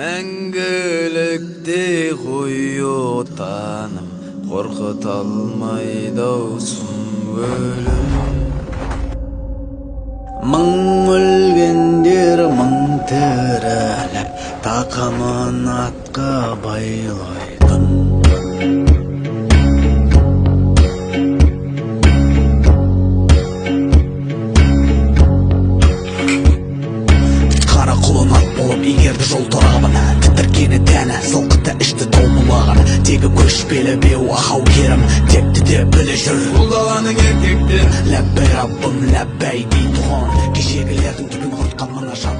Мәңгілікте қою таным, қорқыта алмайды аусым өлім. Мың өлгендер мың тіріліп, тақымын атқа байлайтын. Қара құлын ат болып егерді жол торабына, тітіркені тәні, сылқыты ішті толмылаған. Тегі көшпелі беу ақау керім, тепті де білі жүр бұл даланың еркектер. Ләббәй раббым ләббәй дейді тұғын, кешегілердің түбін құртқан мына жат